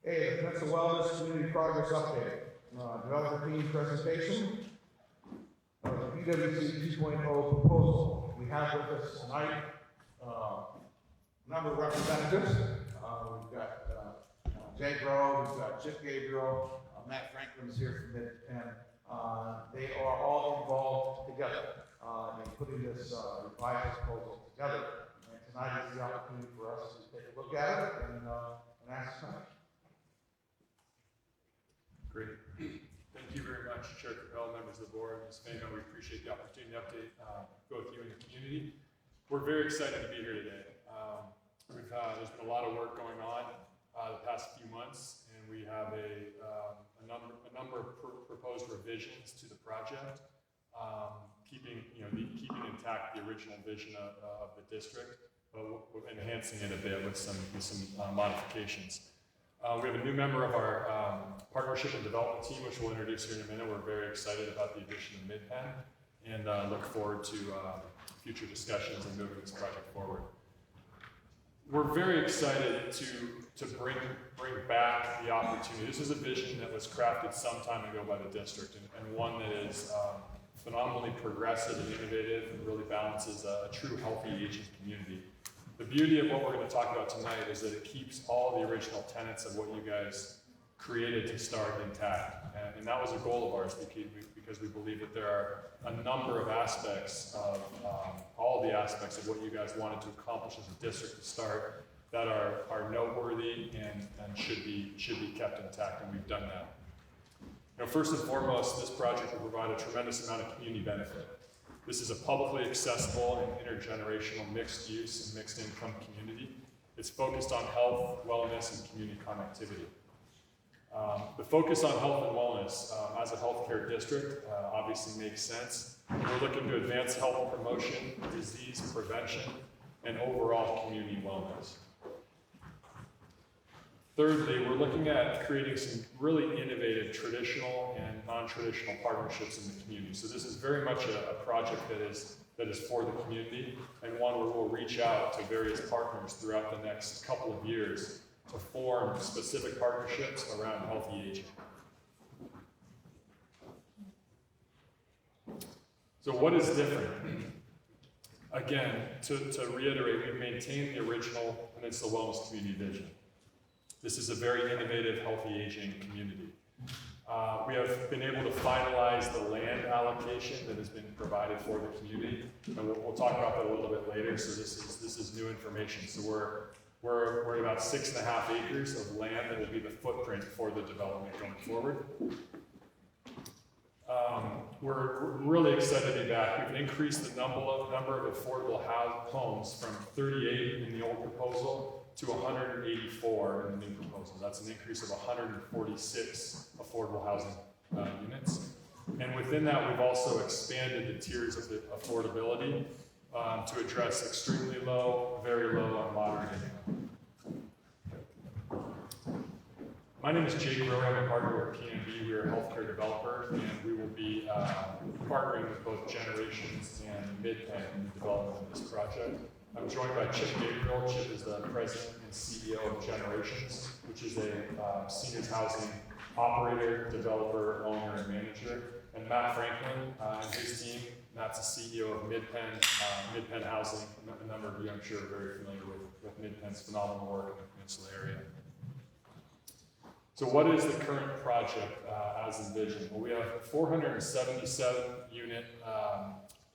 Hey, the Peninsula Wellness Community Progress Update. Developer team presentation. The PWC 2.0 proposal. We have with us tonight a number of representatives. We've got Jay Grove, we've got Chip Gabriel, Matt Franklin's here from Mid-Penn. They are all involved together in putting this revised proposal together. And tonight is the opportunity for us to take a look at it and ask questions. Great. Thank you very much, Chair Capel, members of the board, Ms. Fano. We appreciate the opportunity to update both you and the community. We're very excited to be here today. There's been a lot of work going on the past few months, and we have a number of proposed revisions to the project, keeping intact the original vision of the district, but we're enhancing it a bit with some modifications. We have a new member of our partnership and development team, which we'll introduce here in a minute. We're very excited about the addition of Mid-Penn and look forward to future discussions and moving this project forward. We're very excited to bring back the opportunity. This is a vision that was crafted some time ago by the district and one that is phenomenally progressive and innovative and really balances a true healthy aging community. The beauty of what we're going to talk about tonight is that it keeps all the original tenets of what you guys created to start intact. And that was a goal of ours because we believe that there are a number of aspects of all the aspects of what you guys wanted to accomplish as a district to start that are noteworthy and should be kept intact, and we've done that. First and foremost, this project will provide a tremendous amount of community benefit. This is a publicly accessible and intergenerational mixed use and mixed income community. It's focused on health, wellness, and community connectivity. The focus on health and wellness as a healthcare district obviously makes sense. We're looking to advance health promotion, disease prevention, and overall community wellness. Thirdly, we're looking at creating some really innovative traditional and non-traditional partnerships in the community. So this is very much a project that is for the community and one where we'll reach out to various partners throughout the next couple of years to form specific partnerships around healthy aging. So what is different? Again, to reiterate, we've maintained the original Peninsula Wellness Community vision. This is a very innovative, healthy aging community. We have been able to finalize the land allocation that has been provided for the community, and we'll talk about that a little bit later. So this is new information. So we're at about 6.5 acres of land that will be the footprint for the development going forward. We're really excited to be back. We've increased the number of affordable homes from 38 in the old proposal to 184 in the new proposal. That's an increase of 146 affordable housing units. And within that, we've also expanded the tiers of the affordability to address extremely low, very low, and moderate income. My name is Jay Grove. I'm a partner with PNB. We're a healthcare developer, and we will be partnering with both Generations and Mid-Penn in the development of this project. I'm joined by Chip Gabriel. Chip is the president and CEO of Generations, which is a seniors housing operator, developer, owner, and manager. And Matt Franklin and his team. Matt's the CEO of Mid-Penn Housing. A number of you, I'm sure, are very familiar with Mid-Penn's phenomenal work in the Peninsula area. So what is the current project as envisioned? Well, we have 477 unit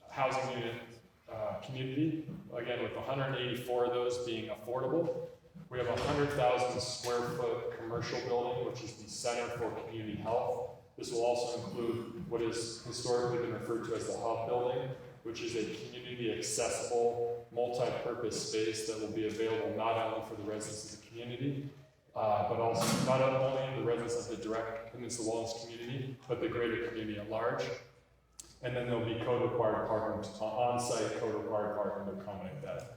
housing unit community, again with 184 of those being affordable. We have a 100,000 square foot commercial building, which is the Center for Community Health. This will also include what has historically been referred to as the Hub Building, which is a community accessible, multi-purpose space that will be available not only for the residents of the community, but also not only the residents of the direct Peninsula Wellness community, but the greater community at large. And then there'll be code-required parking, on-site code-required parking to accommodate that.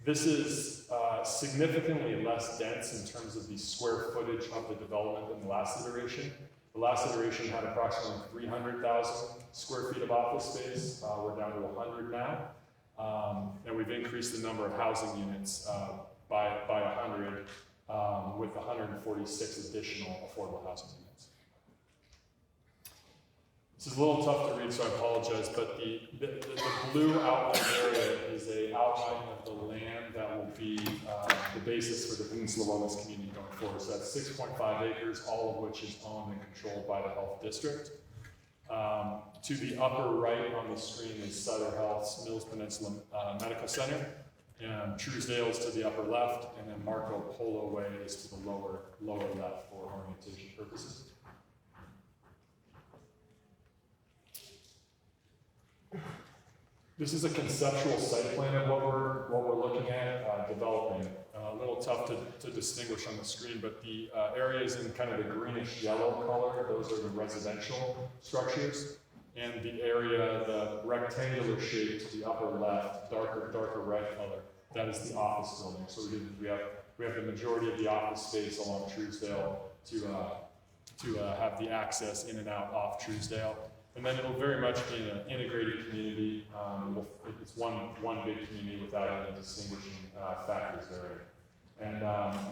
This is significantly less dense in terms of the square footage of the development than the last iteration. The last iteration had approximately 300,000 square feet of office space. We're down to 100 now. And we've increased the number of housing units by 100 with 146 additional affordable housing units. This is a little tough to read, so I apologize, but the blue outline area is an outline of the land that will be the basis for the Peninsula Wellness Community going forward. So that's 6.5 acres, all of which is owned and controlled by the Health District. To the upper right on the screen is Sutter Health's Mills Peninsula Medical Center, and Truesdale is to the upper left, and then Marco Polo Way is to the lower left for orientation purposes. This is a conceptual site plan of what we're looking at developing. A little tough to distinguish on the screen, but the areas in kind of the greenish yellow color, those are the residential structures, and the area, the rectangular shape to the upper left, darker red color, that is the office building. So we have the majority of the office space along Truesdale to have the access in and out off Truesdale. And then it'll very much be an integrated community. It's one big community without any distinguishing factors there. And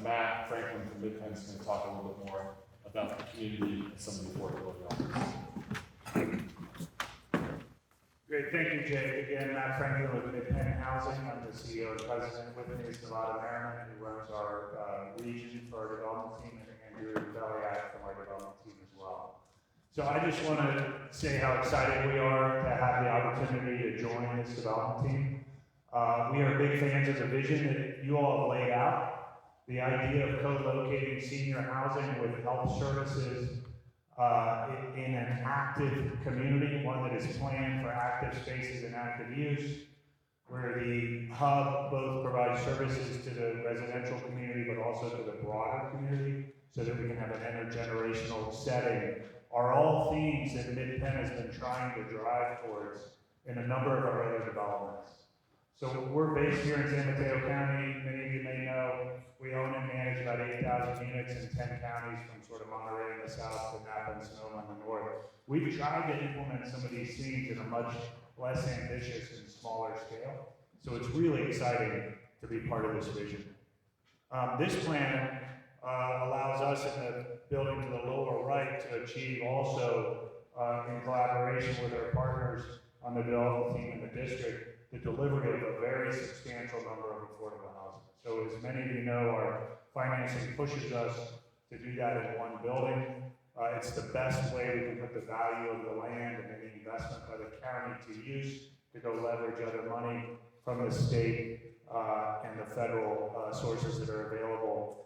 Matt Franklin from Midpenn is going to talk a little bit more about the community and some of the affordability elements. Great, thank you, Jay. Again, Matt Franklin with Midpenn Housing. I'm the CEO and president. With me is Nevada Merriman, who runs our region for our development team, and Andrew Belliak from our development team as well. So I just want to say how excited we are to have the opportunity to join this development team. We are big fans of the vision that you all have laid out. The idea of co-locating senior housing with health services in an active community, one that is planned for active spaces and active use, where the hub both provides services to the residential community but also to the broader community so that we can have an intergenerational setting, are all themes that Midpenn has been trying to drive towards in a number of our other developments. So we're based here in San Mateo County. Many of you may know we own and manage about 8,000 units in 10 counties, from sort of Monterey in the south to Napa and Sonoma in the north. We've tried to implement some of these themes in a much less ambitious and smaller scale. So it's really exciting to be part of this vision. This plan allows us in the building to the lower right to achieve also, in collaboration with our partners on the development team in the district, the delivery of a very substantial number of affordable housing. So as many of you know, our financing pushes us to do that in one building. It's the best way we can put the value of the land and any investment by the county to use to go leverage other money from the state and the federal sources that are available.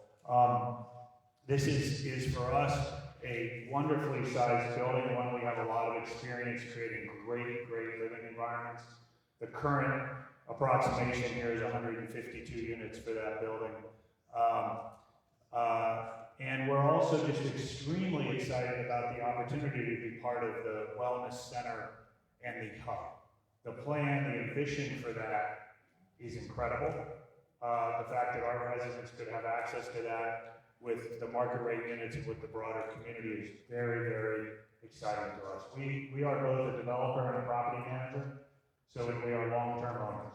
This is for us a wonderfully sized building, one we have a lot of experience creating great living environments. The current approximation here is 152 units for that building. And we're also just extremely excited about the opportunity to be part of the Wellness Center and the hub. The plan, the ambition for that is incredible. The fact that our residents could have access to that with the market rate units and with the broader community is very exciting to us. We are both a developer and a property manager, so we are long-term owners.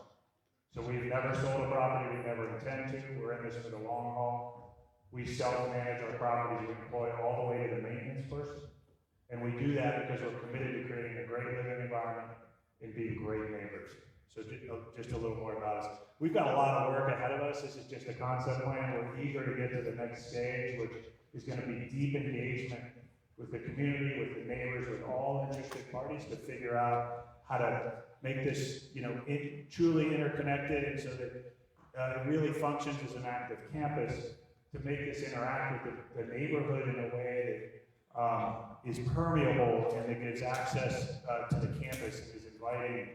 So we've never sold a property, we never intend to. We're in this for the long haul. We self-manage our properties, we employ all the way to the maintenance person. And we do that because we're committed to creating a great living environment and being great neighbors. So just a little more about us. We've got a lot of work ahead of us. This is just a concept plan. We're eager to get to the next stage, which is going to be deep engagement with the community, with the neighbors, with all interested parties to figure out how to make this, truly interconnected, and so that it really functions as an active campus, to make this interact with the neighborhood in a way that is permeable and that gives access to the campus and is inviting.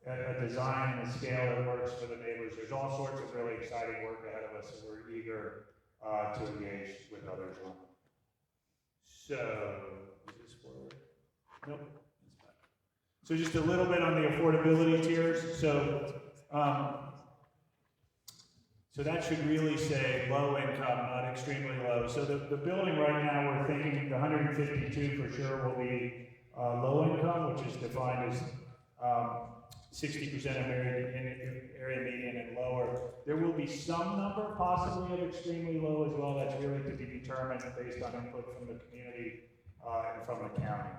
A design and a scale that works for the neighbors. There's all sorts of really exciting work ahead of us, and we're eager to engage with others on. So, is this forward? Nope, it's back. So just a little bit on the affordability tiers. So, so that should really say low income, not extremely low. So the building right now, we're thinking the 152 for sure will be low income, which is defined as 60% of area median and lower. There will be some number possibly of extremely low as well. That's really to be determined based on input from the community and from the county.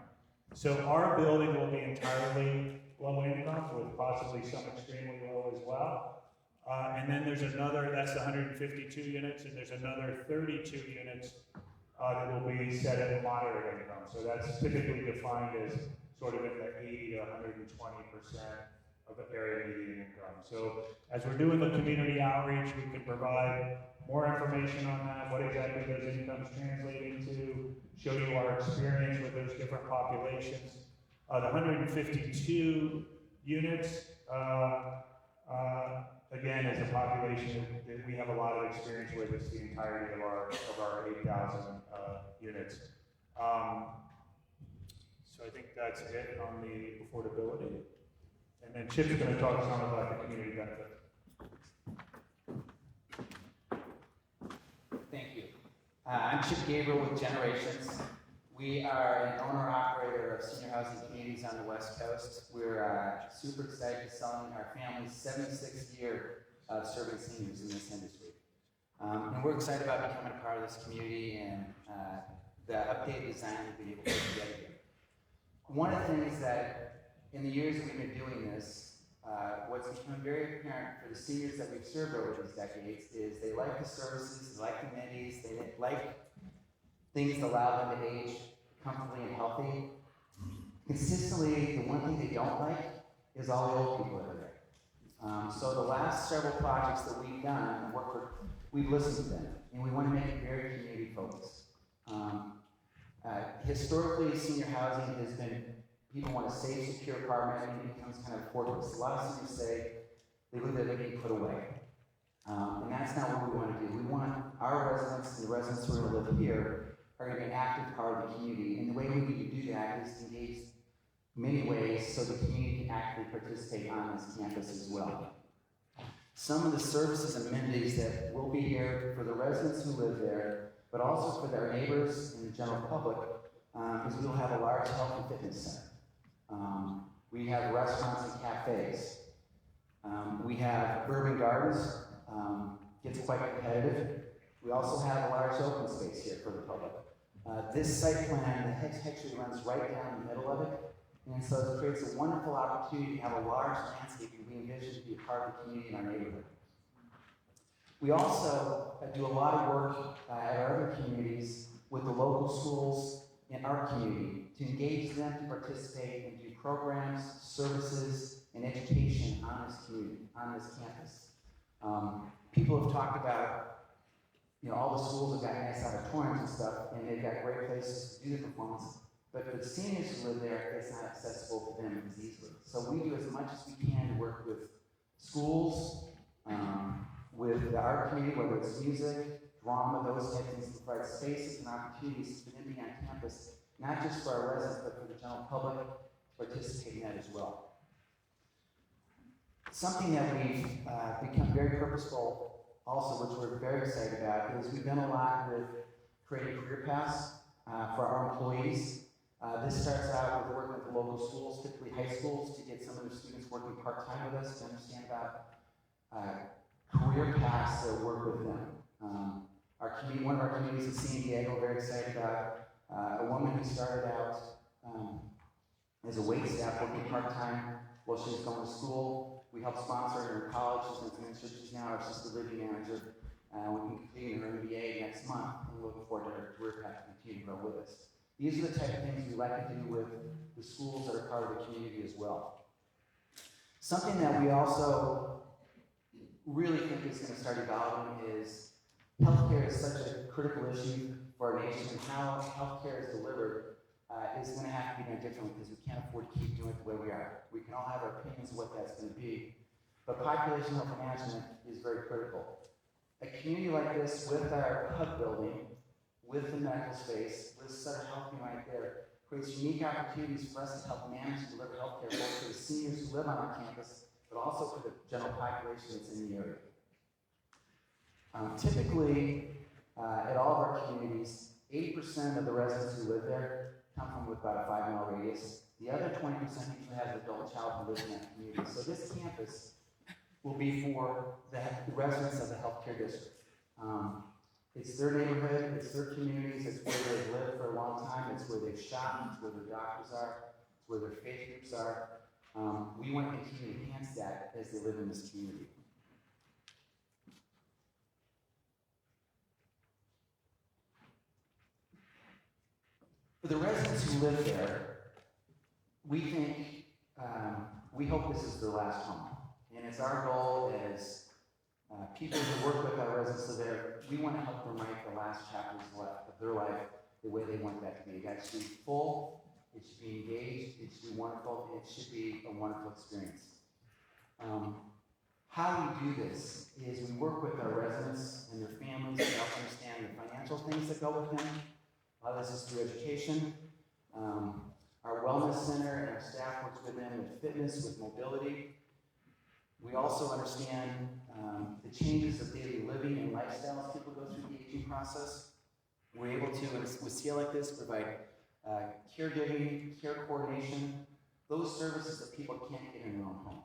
So our building will be entirely low income with possibly some extremely low as well. And then there's another, that's the 152 units, and there's another 32 units that will be set at moderate income. So that's typically defined as sort of in the 80 to 120% of the area median income. So as we're doing the community outreach, we can provide more information on that, what exactly those incomes translate into, show you our experience with those different populations. The 152 units, again, is a population that we have a lot of experience with. It's the entirety of our 8,000 units. So I think that's it on the affordability. And then Chip's going to talk some about the community benefit. Thank you. I'm Chip Gabriel with Generations. We are an owner-operator of senior housing communities on the West Coast. We're super excited to selling our family's 76th year of serving seniors in this industry. And we're excited about becoming a part of this community and the updated design we've been able to put together here. One of the things that in the years that we've been doing this, what's become very apparent for the seniors that we've served over these decades is they like the services, they like the amenities, they like things that allow them to age comfortably and healthy. Consistently, the one thing they don't like is all the old people that are there. So the last several projects that we've done, we've listened to them, and we want to make it very community focused. Historically, senior housing has been, people want a safe, secure apartment, and it becomes kind of portable. A lot of seniors say they live there, they're being put away. And that's not what we want to do. We want our residents and the residents who are going to live here are going to be an active part of the community. And the way we need to do that is to engage many ways so the community can actively participate on this campus as well. Some of the services and amenities that will be here for the residents who live there, but also for their neighbors and the general public, is we'll have a large health and fitness center. We have restaurants and cafes. We have urban gardens, gets quite competitive. We also have a large open space here for the public. This site plan, the actually runs right down the middle of it, and so it creates a wonderful opportunity to have a large landscape and we envision to be a part of the community in our neighborhood. We also do a lot of work at our other communities with the local schools in our community to engage them to participate and do programs, services, and education on this community, on this campus. People have talked about, all the schools have got nice auditoriums and stuff, and they've got great places to do the performance. But for the seniors who live there, it's not accessible to them as easily. So we do as much as we can to work with schools, with the art community, whether it's music, drama, those types of things, to provide spaces and opportunities for them to be on campus, not just for our residents, but for the general public to participate in that as well. Something that we've become very purposeful also, which we're very excited about, is we've done a lot with creating career paths for our employees. This starts out with working with the local schools, typically high schools, to get some of their students working part-time with us to understand about career paths that work with them. One of our communities in San Diego, very excited about a woman who started out as a wait staff working part-time while she was going to school. We helped sponsor her in college. She's now our assistant living manager. We'll be completing her MBA next month, and we're looking forward to her career path to continue to grow with us. These are the type of things we like to do with the schools that are part of the community as well. Something that we also really think is going to start evolving is healthcare is such a critical issue for our nation, and how healthcare is delivered is going to have to be done differently because we can't afford to keep doing it the way we are. We can all have our opinions of what that's going to be, but population health management is very critical. A community like this with our HUD building, with the medical space, with Sutter Health right there, creates unique opportunities for us to help manage and deliver healthcare both for the seniors who live on our campus, but also for the general population that's in the area. Typically, at all of our communities, 80% of the residents who live there come from about a 5-mile radius. The other 20% usually has an adult child who lives in that community. So this campus will be for the residents of the healthcare district. It's their neighborhood, it's their communities, it's where they've lived for a long time, it's where they've shopped, it's where their doctors are, it's where their faith groups are. We want to continue to enhance that as they live in this community. For the residents who live there, we think, we hope this is their last home. And it's our goal as people who work with our residents live there, we want to help them write the last chapters of their life the way they want that to be. That should be full, it should be engaged, it should be wonderful, it should be a wonderful experience. How we do this is we work with our residents and their families to help understand the financial things that go with them. A lot of this is through education. Our wellness center and our staff works with them with fitness, with mobility. We also understand the changes of daily living and lifestyle as people go through the aging process. We're able to, with scale like this, provide caregiving, care coordination, those services that people can't get in their own home.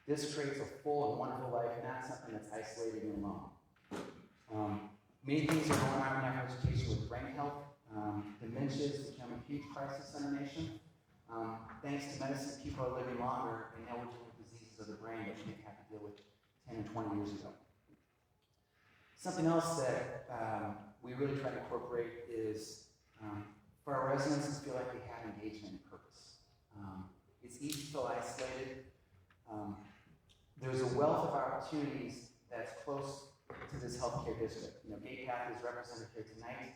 This creates a full and wonderful life, not something that's isolated and alone. Many things are going on in our education with brain health. Dementia is becoming a huge crisis in our nation. Thanks to medicine, people are living longer and now we're dealing with diseases of the brain that we didn't have to deal with 10 and 20 years ago. Something else that we really try to incorporate is for our residents to feel like they have engagement and purpose. It's easy to feel isolated. There's a wealth of opportunities that's close to this healthcare district. You know, Gate Path is represented here tonight.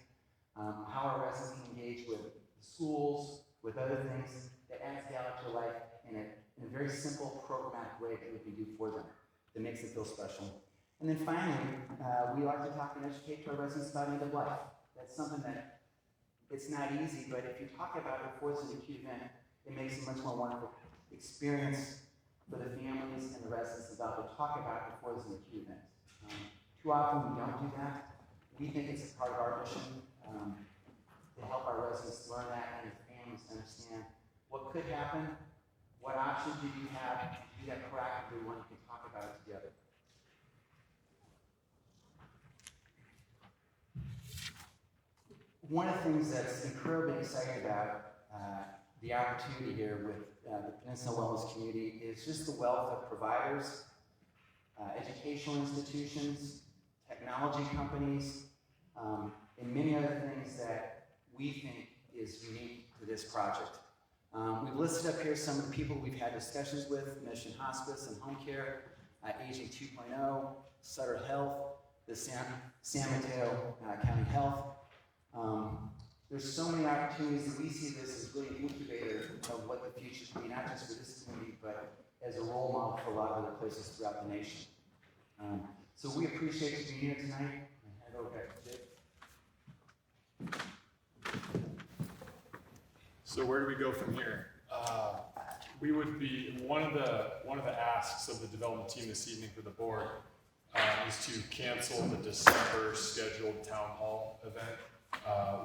How our residents can engage with schools, with other things that adds value to life in a very simple, programmatic way that we can do for them that makes it feel special. And then finally, we like to talk and educate to our residents about end of life. That's something that it's not easy, but if you talk about it before it's an acute event, it makes it a much more wonderful experience for the families and the residents about to talk about it before it's an acute event. Too often we don't do that. We think it's a part of our mission to help our residents learn that and their families understand what could happen, what options do you have to do that proactively when you can talk about it together. One of the things that's incredibly exciting about the opportunity here with the Peninsula Wellness community is just the wealth of providers, educational institutions, technology companies, and many other things that we think is unique to this project. We've listed up here some of the people we've had discussions with: Mission Hospice and Home Care, Aging 2.0, Sutter Health, the San Mateo County Health. There's so many opportunities that we see this as really an incubator of what the future can be, not just for this community, but as a role model for a lot of other places throughout the nation. So we appreciate you being here tonight. I hand over back to Dick. So where do we go from here? We would be, one of the asks of the development team this evening for the board is to cancel the December scheduled town hall event.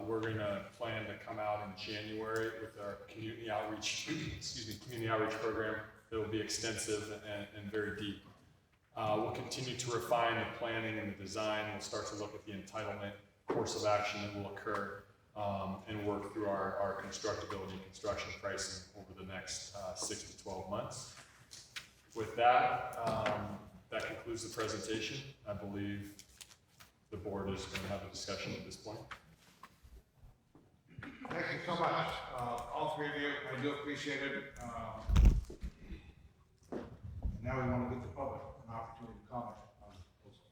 We're going to plan to come out in January with our community outreach, community outreach program that will be extensive and very deep. We'll continue to refine the planning and the design. We'll start to look at the entitlement course of action that will occur and work through our constructability and construction pricing over the next 6 to 12 months. With that, that concludes the presentation. I believe the board is going to have a discussion at this point. Thank you so much, all three of you. I do appreciate it. Now we want to give the public an opportunity to comment on the proposal.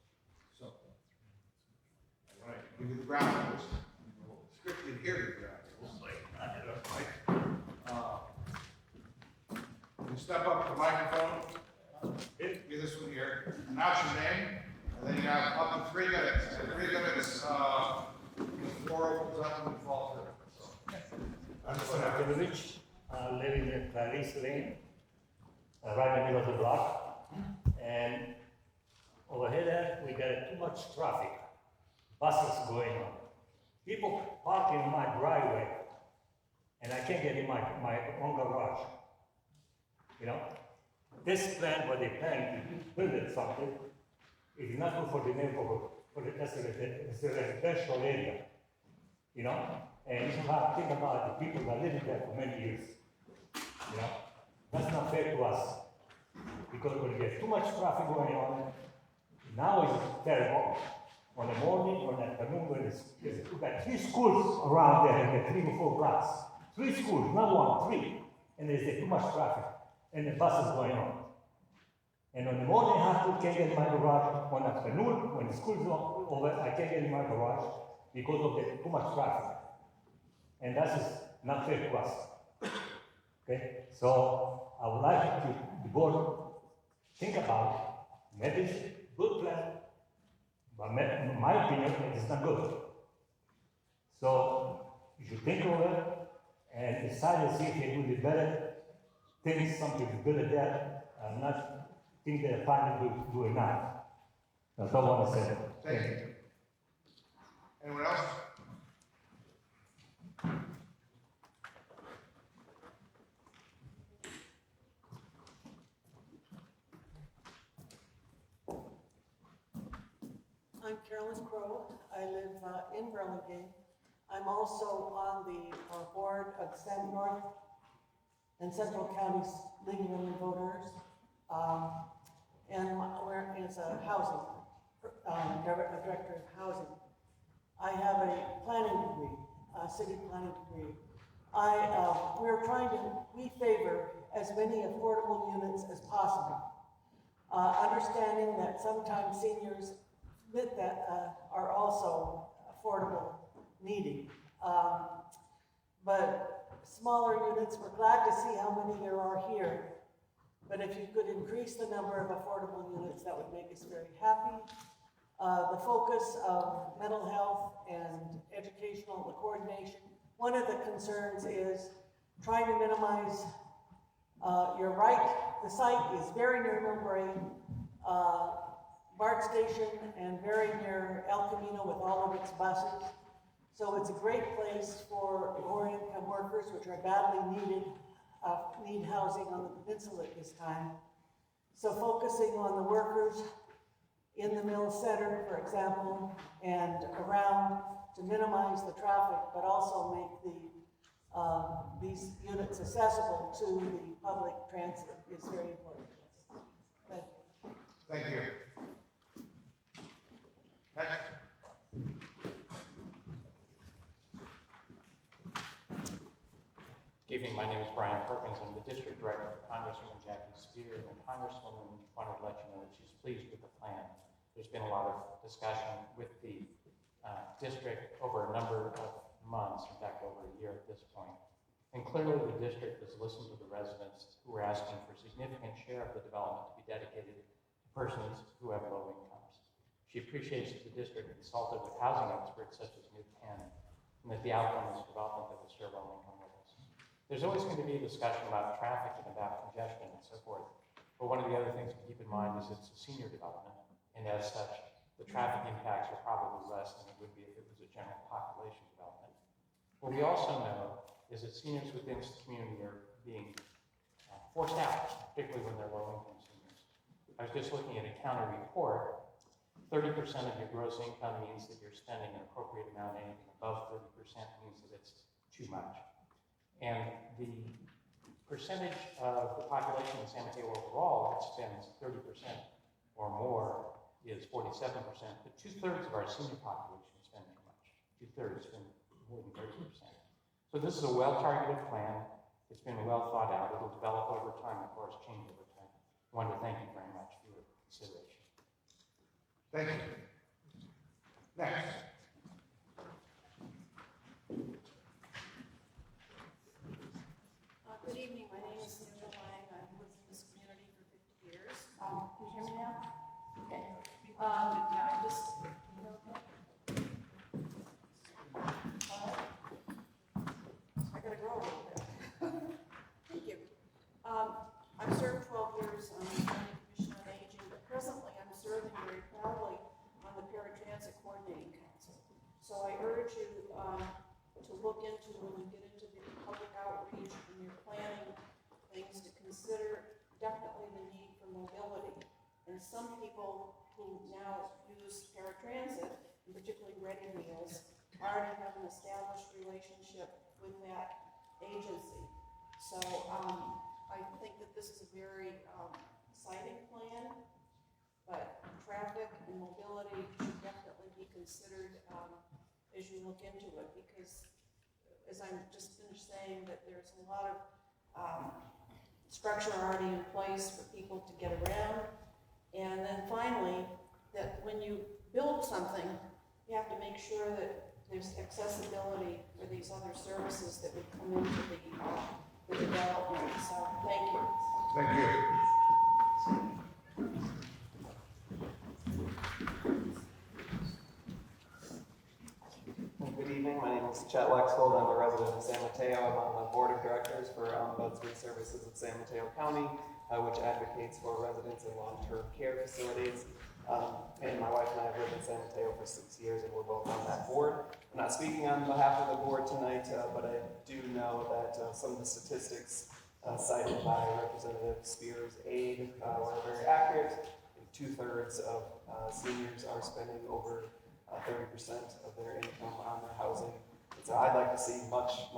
So, all right, give you the ground rules. We'll strictly adhere to the ground rules. You step up to the microphone. Give this one here. Announce your name, and then you have up to 3 minutes. And 3 minutes, the floor opens up and we fall through. I'm Sanakinovich, living in Clarice Lane, right in the middle of the block. And over here, we got too much traffic, buses going on. People parking in my driveway and I can't get in my own garage. You know? This plan, what they plan to build it something, is not good for the neighborhood, for the, it's a residential area. You know? And you have to think about the people that live there for many years. You know? That's not fair to us. Because when there's too much traffic going on, now it's terrible. On the morning or afternoon, when we've got 3 schools around there in the 3 or 4 blocks. 3 schools, not 1, 3. And there's too much traffic. And the buses going on. And on the morning, I can't get in my garage. On afternoon, when the school's over, I can't get in my garage because of the too much traffic. And that is not fair to us. Okay? So I would like to the board think about maybe it's a good plan, but in my opinion, it's not good. So you should think over it and decide to see if you do the better things, something to build it there, and not think they're finally do enough. That's all I want to say. Thank you. Anyone else? I'm Carolyn Crow. I live in Burlingame. I'm also on the board of North and Central Counties League of Women Voters. And it's a housing, director of housing. I have a planning degree, a city planning degree. We favor as many affordable units as possible. Understanding that sometimes seniors that are also affordable needing. But smaller units, we're glad to see how many there are here. But if you could increase the number of affordable units, that would make us very happy. The focus of mental health and educational coordination, one of the concerns is trying to minimize, you're right, the site is very near Mill Brain, BART station, and very near El Camino with all of its buses. So it's a great place for lower-income workers, which are badly need housing on the peninsula at this time. So focusing on the workers in the mill center, for example, and around to minimize the traffic, but also make these units accessible to the public transit is very important. Thank you. Next. Good evening, my name is Brian Perkins. I'm the district director for Congresswoman Jackie Spear, and the Congresswoman wanted to let you know that she's pleased with the plan. There's been a lot of discussion with the district over a number of months, in fact over a year at this point. And clearly the district has listened to the residents who are asking for a significant share of the development to be dedicated to persons who have low incomes. She appreciates that the district consulted with housing experts such as New Penn, and that the outcome is development that will serve all income levels. There's always going to be a discussion about traffic and about congestion and so forth. But one of the other things to keep in mind is it's a senior development, and as such, the traffic impacts are probably less than it would be if it was a general population development. What we also know is that seniors within this community are being forced out, particularly when they're low-income seniors. I was just looking at a county report. 30% of your gross income means that you're spending an appropriate amount. Anything above 30% means that it's too much. And the percentage of the population in San Mateo overall that spends 30% or more is 47%, but 2/3 of our senior population spend too much. 2/3 spend more than 30%. So this is a well-targeted plan. It's been well thought out. It'll develop over time, of course, change over time. I wanted to thank you very much for your consideration. Thank you. Next. Good evening, my name is Sandra Lang. I've lived in this community for 50 years. Can you hear me now? Okay. I gotta grow a little bit. Thank you. I've served 12 years on the County Commission on Aging, but presently I'm serving very proudly on the Paratransit Coordinating Council. So I urge you to look into when you get into the public consider definitely the need for mobility. And some people who now use paratransit, and particularly Ready Meals, already have an established relationship with that agency. So I think that this is a very exciting plan, but traffic and mobility should definitely be considered as you look into it, because as I'm just finished saying, that there's a lot of structure already in place for people to get around. And then finally, that when you build something, you have to make sure that there's accessibility for these other services that would come into the development. So thank you. Thank you. Good evening, my name is Chet Lexfold. I'm a resident of San Mateo. I'm on the board of directors for Ombuds Services of San Mateo County, which advocates for residents in long-term care facilities. And my wife and I have lived in San Mateo for 6 years, and we're both on that board. I'm not speaking on behalf of the board tonight, but I do know that some of the statistics cited by Representative Spears' aide were very accurate. 2/3 of seniors are spending over 30% of their income on their housing. And so I'd like to see much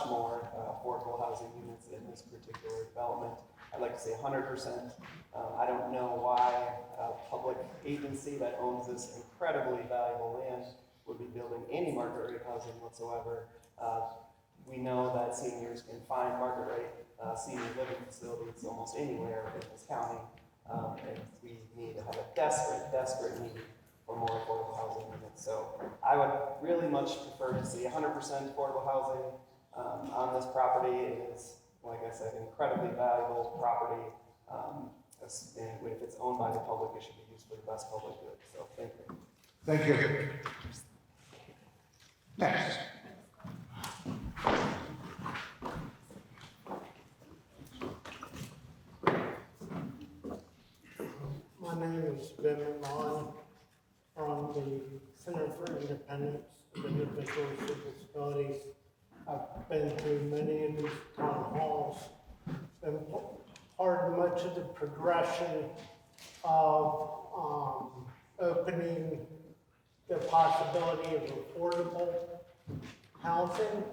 more affordable housing units in this particular development. I'd like to see 100%. I don't know why a public agency that owns this incredibly valuable land would be building any market rate housing whatsoever. We know that seniors can find market rate senior living facilities almost anywhere in this county. And we need to have a desperate need for more affordable housing units. So I would really much prefer to see 100% affordable housing on this property. It is, like I said, incredibly valuable property. And if it's owned by the public, it should be used for the best public good. So thank you. Thank you. Next. My name is Ben Long from the Center for Independence of Individuals with Disabilities. I've been through many of these town halls, been part of much of the progression of opening the possibility of affordable housing.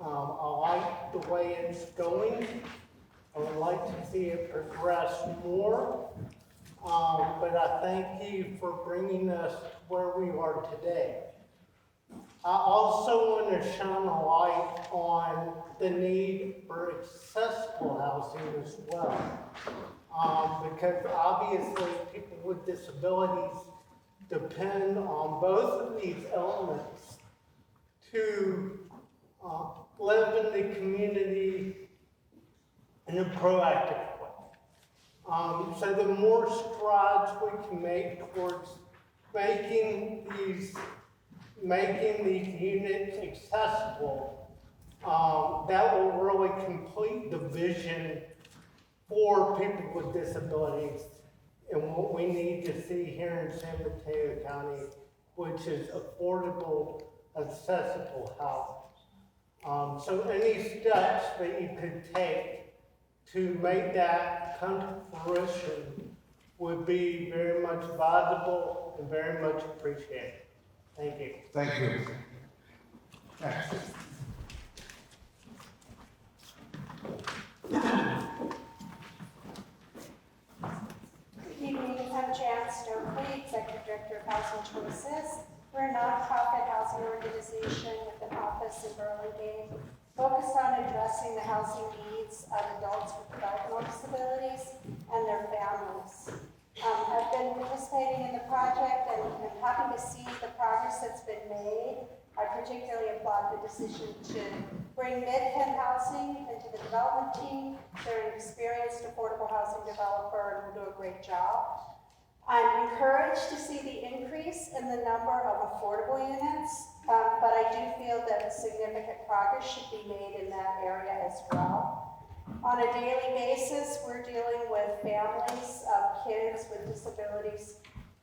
I like the way it's going. I would like to see it progress more. But I thank you for bringing us to where we are today. I also want to shine a light on the need for accessible housing as well. Because obviously people with disabilities depend on both of these elements to live in the community in a proactive way. So the more strides we can make towards making these units accessible, that will really complete the vision for people with disabilities and what we need to see here in San Mateo County, which is affordable, accessible housing. So any steps that you could take to make that come to fruition would be very much valuable and very much appreciated. Thank you. Thank you. Next. Good evening, I'm Jan Stokely, Executive Director of Housing Choices. We're a nonprofit housing organization with an office in Burlingame, focused on addressing the housing needs of adults with developmental disabilities and their families. I've been participating in the project and I'm happy to see the progress that's been made. I particularly applaud the decision to bring mid-pen housing into the development team. They're an experienced affordable housing developer and will do a great job. I'm encouraged to see the increase in the number of affordable units, but I do feel that significant progress should be made in that area as well. On a daily basis, we're dealing with families of kids with disabilities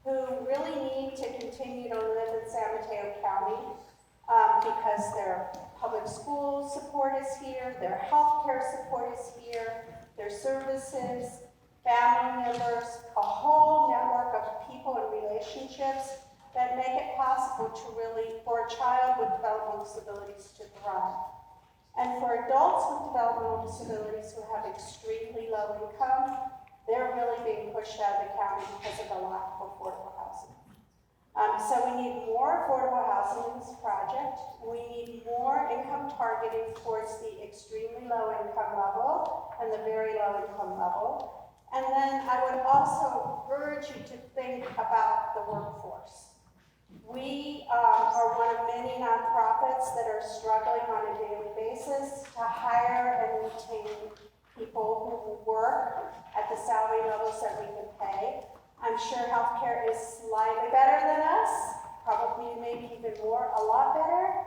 who really need to continue to live in San Mateo County because their public school support is here, their healthcare support is here, their services, family members, a whole network of people and relationships that make it possible to really, for a child with developmental disabilities to thrive. And for adults with developmental disabilities who have extremely low income, they're really being pushed out of the county because of the lack of affordable housing. So we need more affordable housing in this project. We need more income targeting towards the extremely low income level and the very low income level. And then I would also urge you to think about the workforce. We are one of many nonprofits that are struggling on a daily basis to hire and retain people who will work at the salary levels that we can pay. I'm sure healthcare is slightly better than us, probably maybe even more, a lot better,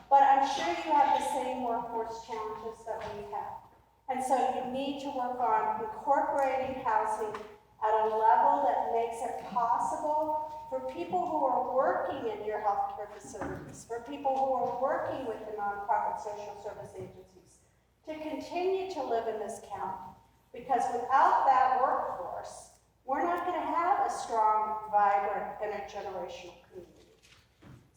but I'm sure you have the same workforce challenges that we have. And so you need to work on incorporating housing at a level that makes it possible for people who are working in your healthcare facilities, for people who are working with the nonprofit social service agencies, to continue to live in this county. Because without that workforce, we're not going to have a strong, vibrant, intergenerational community.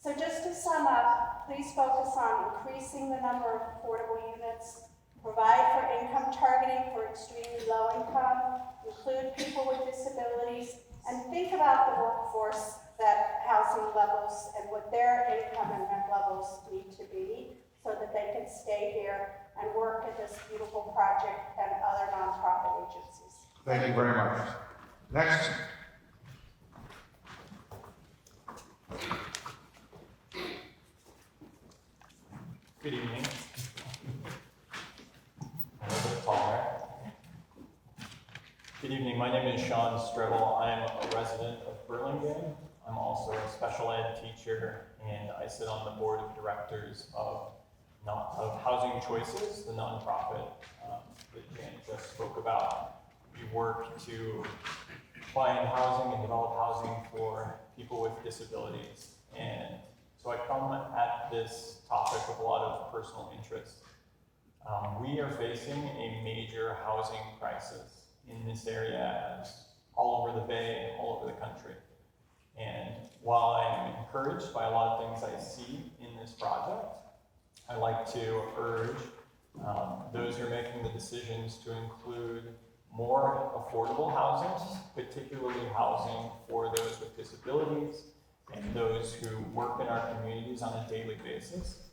So just to sum up, please focus on increasing the number of affordable units, provide for income targeting for extremely low income, include people with disabilities, and think about the workforce that housing levels and what their income and rent levels need to be so that they can stay here and work at this beautiful project and other nonprofit agencies. Thank you very much. Next. Good evening. A little bit taller. Good evening, my name is Sean Strebel. I'm a resident of Burlingame. I'm also a special ed teacher, and I sit on the board of directors of Housing Choices, the nonprofit that Jan just spoke about. We work to find housing and develop housing for people with disabilities. And so I come at this topic with a lot of personal interest. We are facing a major housing crisis in this area, as all over the Bay and all over the country. And while I'm encouraged by a lot of things I see in this project, I like to urge those who are making the decisions to include more affordable housing, particularly housing for those with disabilities and those who work in our communities on a daily basis.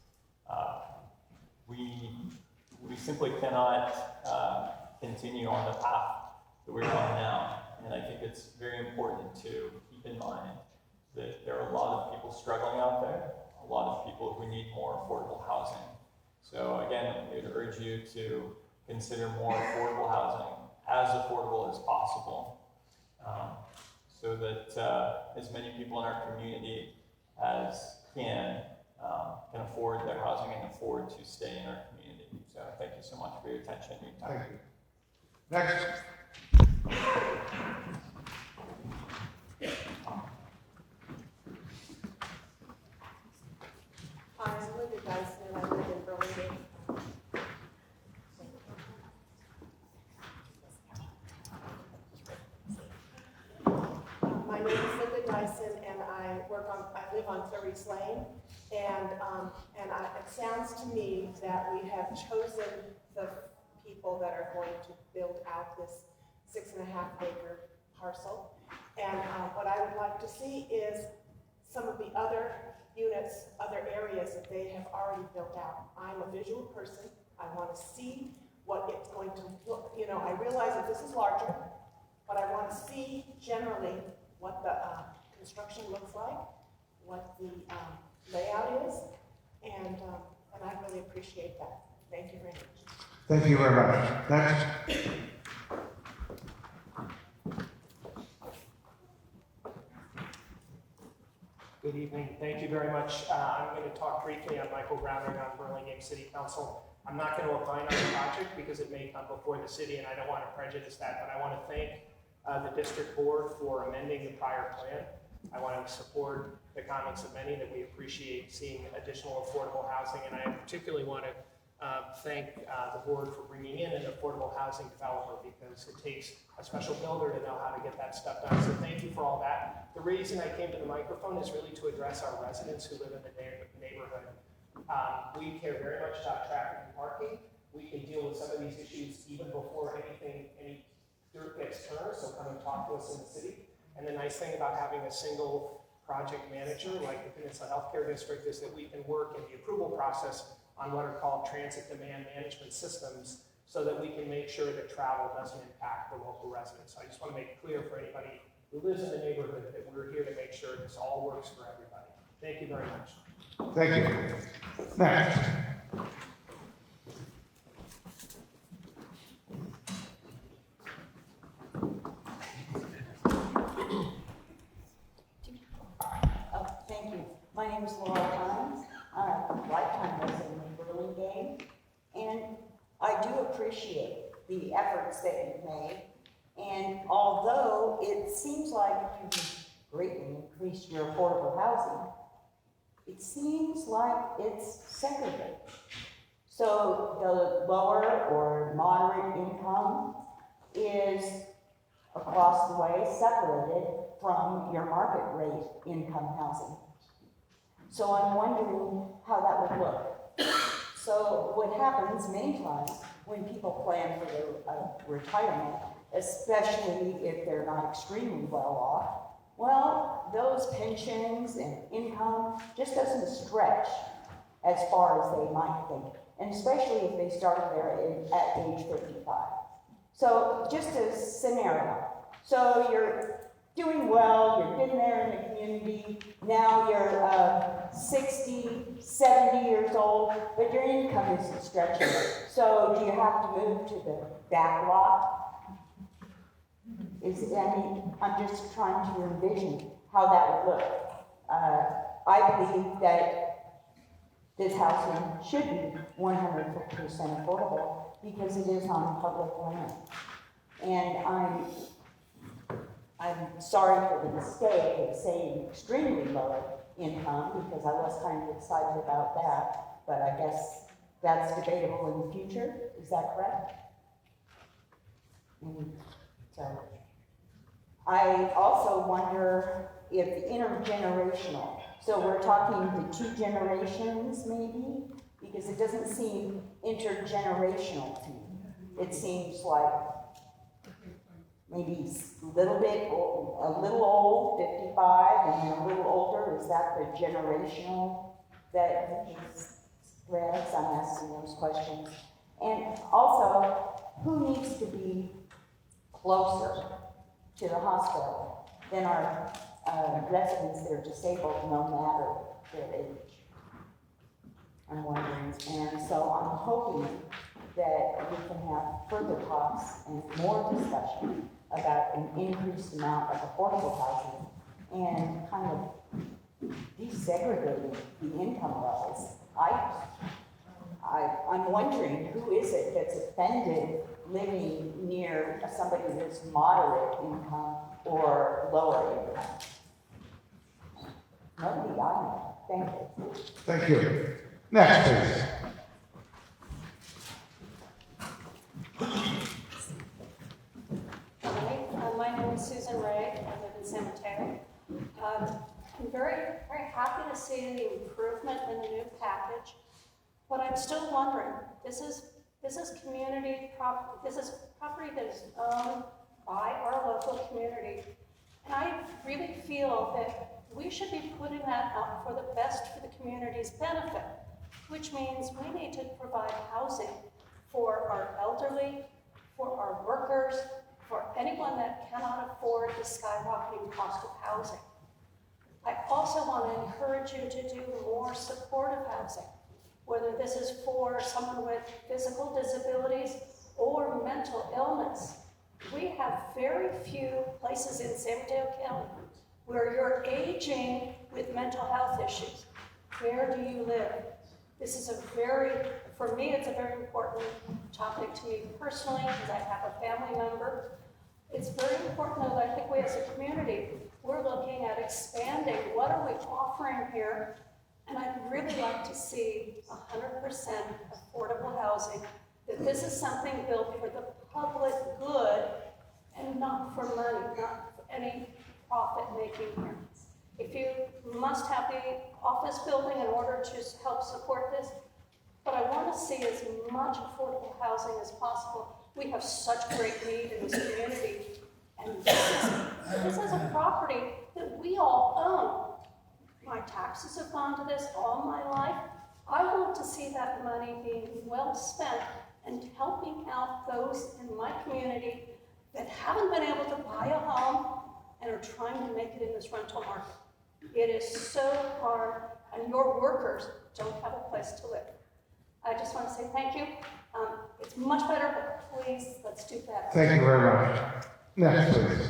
We simply cannot continue on the path that we're on now. And I think it's very important to keep in mind that there are a lot of people struggling out there, a lot of people who need more affordable housing. So again, I would urge you to consider more affordable housing, as affordable as possible, so that as many people in our community as can afford their housing and afford to stay in our community. So thank you so much for your attention and your time. Thank you. Next. Hi, I'm Linda Dyson, and I live in Burlingame. My name is Linda Dyson, and I live on Clarice Lane, and it sounds to me that we have chosen the people that are going to build out this 6.5 acre parcel. And what I would like to see is some of the other units, other areas that they have already built out. I'm a visual person. I want to see what it's going to look. You know, I realize that this is larger, but I want to see generally what the construction looks like, what the layout is, and I really appreciate that. Thank you very much. Thank you very much. Next. Good evening. Thank you very much. I'm going to talk briefly on Michael Grounding on Burlingame City Council. I'm not going to opine on the project because it may come before the city and I don't want to prejudice that, but I want to thank the district board for amending the prior plan. I want to support the comments of many that we appreciate seeing additional affordable housing, and I particularly want to thank the board for bringing in an affordable housing developer, because it takes a special builder to know how to get that stuff done. So thank you for all that. The reason I came to the microphone is really to address our residents who live in the neighborhood. We care very much about traffic and parking. We can deal with some of these issues even before any dirt gets turned, so come and talk to us in the city. And the nice thing about having a single project manager like the Peninsula Healthcare District is that we can work in the approval process on what are called transit demand management systems, so that we can make sure that travel doesn't impact the local residents. So I just want to make it clear for anybody who lives in the neighborhood that we're here to make sure this all works for everybody. Thank you very much. Thank you. Next. Thank you. My name is Laura Hines. I'm a lifetime resident of Burlingame, and I do appreciate the efforts that you've made. And although it seems like you've greatly increased your affordable housing, it seems like it's segregated. So the lower or moderate income is across the way separated from your market rate income housing. So I'm wondering how that would look. So what happens many times when people plan for their retirement, especially if they're not extremely well off, well, those pensions and income just doesn't stretch as far as they might think, and especially if they started there at age 55. So just a scenario. So you're doing well, you're getting there in the community, now you're 60, 70 years old, but your income isn't stretching. So do you have to move to the back lot? I'm just trying to envision how that would look. I believe that this housing should be 150% affordable because it is on public land. And I'm sorry for the mistake of saying extremely low income, because I was kind of excited about that, but I guess that's debatable in the future. Is that correct? So I also wonder if intergenerational, so we're talking the two generations maybe, because it doesn't seem intergenerational to me. It seems like maybe a little old, 55, and then a little older. Is that the generational that is spreads? I'm asking those questions. And also, who needs to be closer to the hospital than our residents that are disabled, no matter their age? I'm wondering. And so I'm hoping that we can have further talks and more discussion about an increased amount of affordable housing and kind of desegregating the income levels. I'm wondering, who is it that's offended living near somebody that's moderate income or lower income? Nobody I know. Thank you. Thank you. Next, please. My name is Susan Ray. I live in San Mateo. I'm very, very happy to see the improvement in the new package, but I'm still wondering, this is community property. This is property that is owned by our local community, and I really feel that we should be putting that up for the best for the community's benefit, which means we need to provide housing for our elderly, for our workers, for anyone that cannot afford the skyrocketing cost of housing. I also want to encourage you to do more supportive housing, whether this is for someone with physical disabilities or mental illness. We have very few places in San Mateo County where you're aging with mental health issues. Where do you live? This is for me, it's a very important topic to me personally, because I have a family member. It's very important that I think we as a community we're looking at expanding, what are we offering here? And I'd really like to see 100% affordable housing, that this is something built for the public good and not for money, not for any profit making here. If you must have the office building in order to help support this, but I want to see as much affordable housing as possible. We have such great need in this community, and this is a property that we all own. My taxes have gone to this all my life. I want to see that money being well spent and helping out those in my community that haven't been able to buy a home and are trying to make it in this rental market. It is so hard, and your workers don't have a place to live. I just want to say thank you. It's much better, but please, let's do better. Thank you very much. Next, please.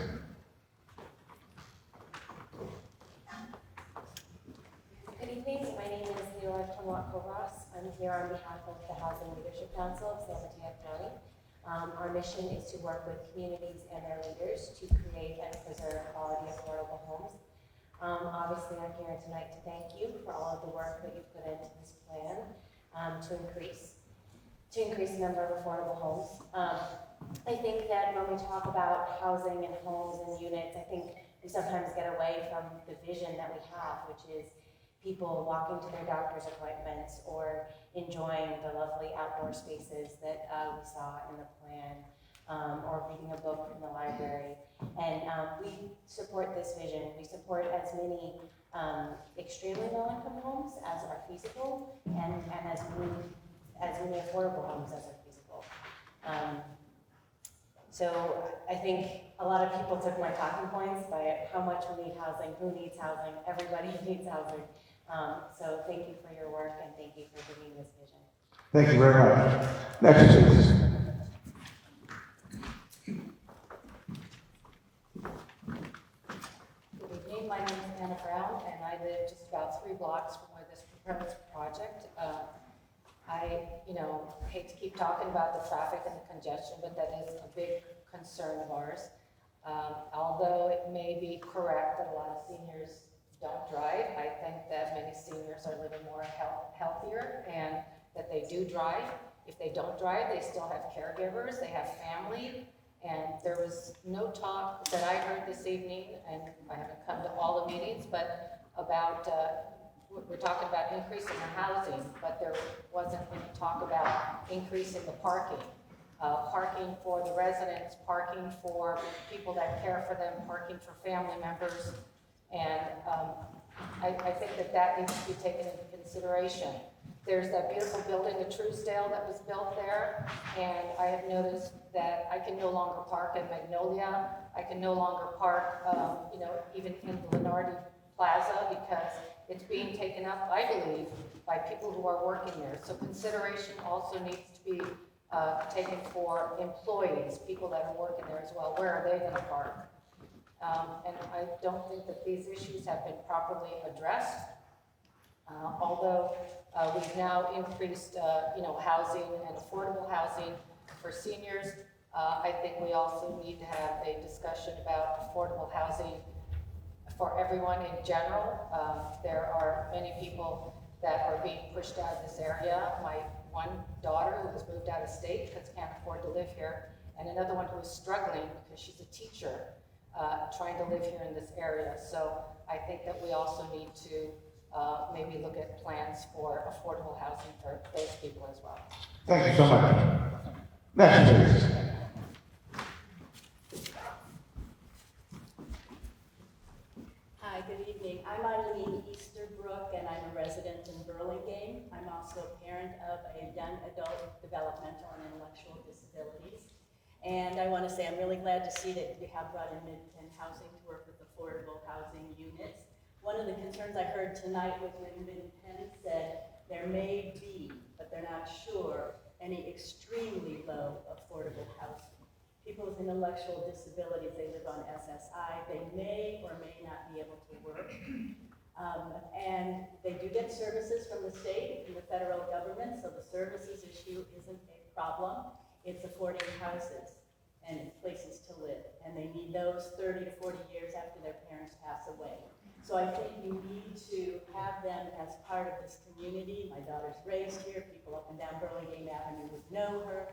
Good evening, my name is Leora Tomac-Ross. I'm here on behalf of the Housing Leadership Council of San Mateo County. Our mission is to work with communities and their leaders to create and preserve quality, affordable homes. Obviously, I'm here tonight to thank you for all of the work that you put into this plan to increase the number of affordable homes. I think that when we talk about housing and homes and units, I think we sometimes get away from the vision that we have, which is people walking to their doctor's appointments or enjoying the lovely outdoor spaces that we saw in the plan, or reading a book in the library. And we support this vision. We support as many extremely low-income homes as are feasible, and as many affordable homes as are feasible. So I think a lot of people took my talking points by how much we need housing, who needs housing, everybody needs housing. So thank you for your work, and thank you for bringing this vision. Thank you very much. Next, please. Good evening, my name is Anna Brown, and I live just about 3 blocks from where this proposed project. I hate to keep talking about the traffic and the congestion, but that is a big concern of ours. Although it may be correct that a lot of seniors don't drive, I think that many seniors are living more healthier, and that they do drive. If they don't drive, they still have caregivers, they have family, and there was no talk that I heard this evening, and I haven't come to all the meetings, but about, we're talking about increasing the housing, but there wasn't any talk about increasing the parking. Parking for the residents, parking for people that care for them, parking for family members. And I think that needs to be taken into consideration. There's that beautiful building, the Truesdale, that was built there, and I have noticed that I can no longer park in Magnolia. I can no longer park, even in the Lenardi Plaza, because it's being taken up, I believe, by people who are working there. So consideration also needs to be taken for employees, people that are working there as well. Where are they going to park? And I don't think that these issues have been properly addressed. Although we've now increased, housing and affordable housing for seniors, I think we also need to have a discussion about affordable housing for everyone in general. There are many people that are being pushed out of this area. My one daughter who has moved out of state because can't afford to live here, and another one who is struggling because she's a teacher trying to live here in this area. So I think that we also need to maybe look at plans for affordable housing for those people as well. Thank you so much. Next, please. Hi, good evening. I'm Eileen Easterbrook, and I'm a resident in Burlingame. I'm also a parent of a young adult developmental and intellectual disabilities. And I want to say I'm really glad to see that we have brought in Mid-Penn Housing to work with affordable housing units. One of the concerns I heard tonight was when Mid-Penn said there may be, but they're not sure, any extremely low affordable housing. People with intellectual disabilities, they live on SSI, they may or may not be able to work. And they do get services from the state and the federal government, so the services issue isn't a problem. It's affording houses. and places to live. And they need those 30 to 40 years after their parents pass away. So I think you need to have them as part of this community. My daughter's raised here. People up and down Burlingame Avenue would know her.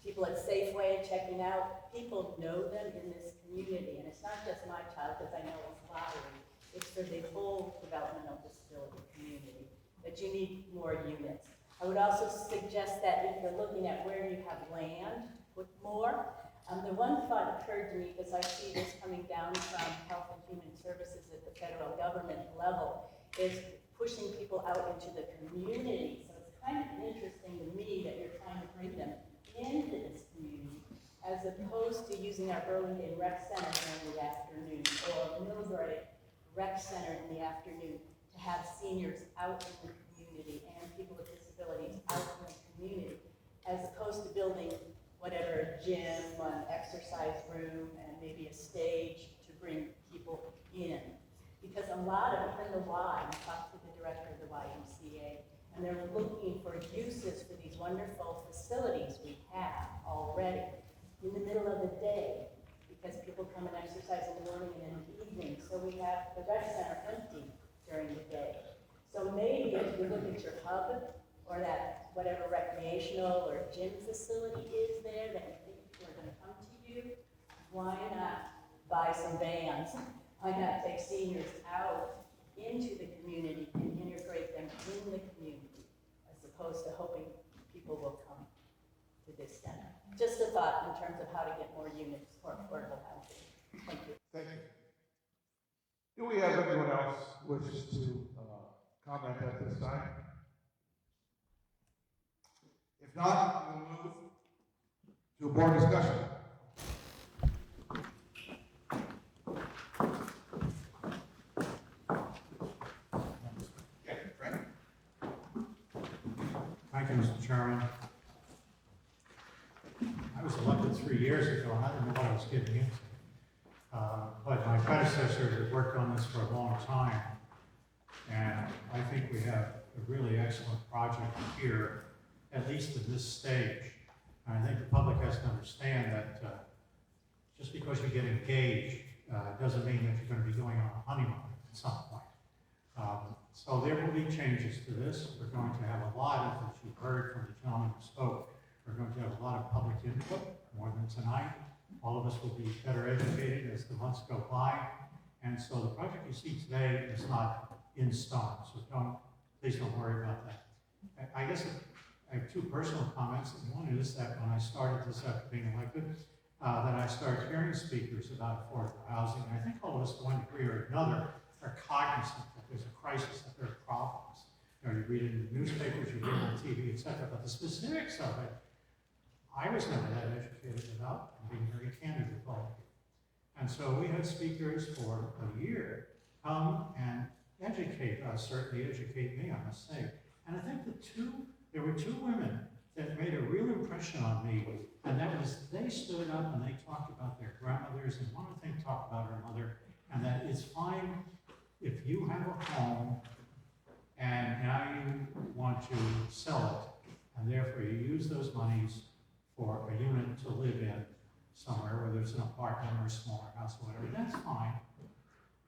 People at Safeway checking out. People know them in this community. And it's not just my child, because I know it's lottery. It's for the whole developmental disability community. But you need more units. I would also suggest that if you're looking at where you have land, put more. The one thought occurred to me, because I see this coming down from Health and Human Services at the federal government level, is pushing people out into the community. So it's kind of interesting to me that you're trying to bring them into this community, as opposed to using our Burlingame Rec Center in the afternoon, or Millbrae Rec Center in the afternoon, to have seniors out in the community and people with disabilities out in the community, as opposed to building whatever, a gym, an exercise room, and maybe a stage to bring people in. Because a lot of, even the Y, I talked to the director of the YMCA, and they're looking for uses for these wonderful facilities we have already in the middle of the day, because people come and exercise in the morning and in the evening. So we have the rec center empty during the day. So maybe if you look at your hub, or that whatever recreational or gym facility is there that you think people are going to come to you, why not buy some vans? Why not take seniors out into the community and integrate them in the community, as opposed to hoping people will come to this center? Just a thought in terms of how to get more units for affordable housing. Thank you. Thank you. Do we have anyone else wishes to comment at this time? If not, we'll move to a board discussion. Thank you, Mr. Chairman. I was elected 3 years ago, and I didn't know what I was getting into. But my predecessor had worked on this for a long time, and I think we have a really excellent project here, at least at this stage. And I think the public has to understand that just because you get engaged doesn't mean that you're going to be going on a honeymoon at some point. So there will be changes to this. We're going to have a lot of, as you heard from the gentleman who spoke, we're going to have a lot of public input, more than tonight. All of us will be better educated as the months go by. And so the project you see today is not in stone, so please don't worry about that. I guess I have two personal comments. One is that when I started this after being elected, that I started hearing speakers about affordable housing. And I think all of us to one degree or another are cognizant that there's a crisis, that there are problems. You know, you read it in the newspapers, you hear it on TV, etc. But the specifics of it, I was never that educated about. I'm being very candid with all of you. And so we had speakers for a year come and educate us, certainly educate me, I must say. And I think there were two women that made a real impression on me, and that was they stood up and they talked about their grandmothers, and one of them talked about her mother, and that it's fine if you have a home and now you want to sell it, and therefore you use those monies for a unit to live in somewhere, whether it's an apartment or a smaller house or whatever, that's fine.